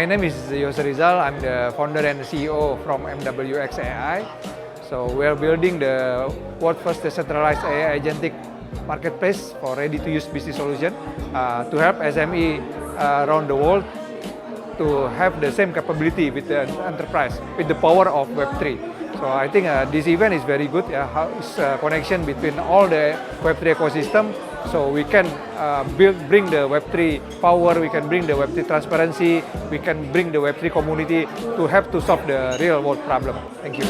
My name is Yose Rizal. I'm the founder and CEO from MWX AI. So we're building the world's first decentralized AI agentic marketplace for ready-to-use business solution to help SME around the world to have the same capability with the enterprise, with the power of Web3. So I think this event is very good. How it's a connection between all the Web3 ecosystem. So we can bring the Web3 power, we can bring the Web3 transparency, we can bring the Web3 community to help to solve the real world problem. Thank you.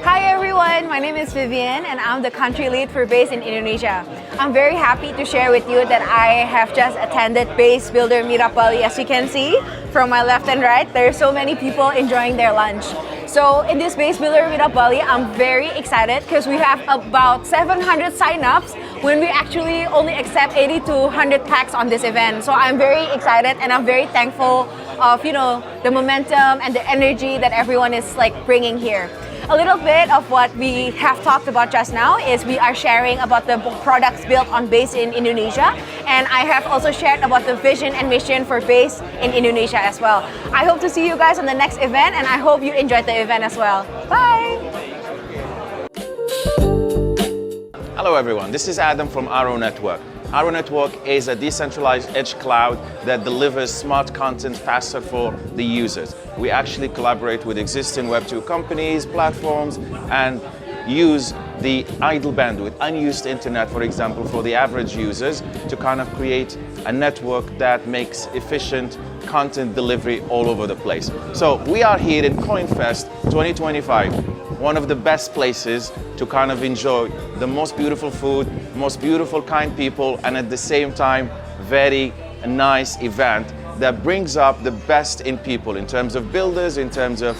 Hi everyone, my name is Vivian and I'm the country lead for Base in Indonesia. I'm very happy to share with you that I have just attended Base Builder Meetup Bali. As you can see from my left and right, there are so many people enjoying their lunch. So in this Base Builder Meetup Bali, I'm very excited because we have about 700 signups when we actually only accept 80 to 100 packs on this event. So I'm very excited and I'm very thankful of the momentum and the energy that everyone is bringing here. A little bit of what we have talked about just now is we are sharing about the products built on Base in Indonesia, and I have also shared about the vision and mission for Base in Indonesia as well. I hope to see you guys on the next event, and I hope you enjoyed the event as well. Bye! Hello everyone, this is Adam from Aro Network. Aro Network is a decentralized edge cloud that delivers smart content faster for the users. We actually collaborate with existing Web2 companies, platforms, and use the idle bandwidth, unused internet, for example, for the average users to kind of create a network that makes efficient content delivery all over the place. So we are here in CoinFest 2025. One of the best places to kind of enjoy the most beautiful food, most beautiful kind people, and at the same time, very nice event that brings up the best in people in terms of builders, in terms of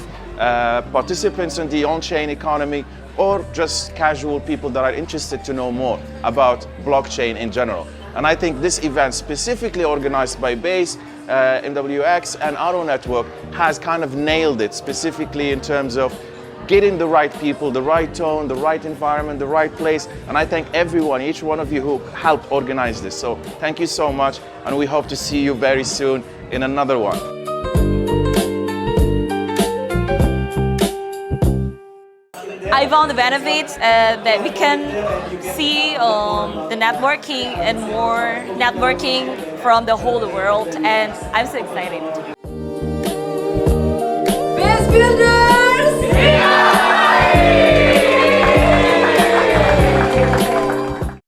participants in the on-chain economy, or just casual people that are interested to know more about blockchain in general. And I think this event, specifically organized by Base, MWX, and Aro Network, has kind of nailed it, specifically in terms of getting the right people, the right tone, the right environment, the right place. And I thank everyone, each one of you who helped organize this. So thank you so much, and we hope to see you very soon in another one. I found the benefits that we can see the networking and more networking from the whole world, and I'm so excited. Base Builder!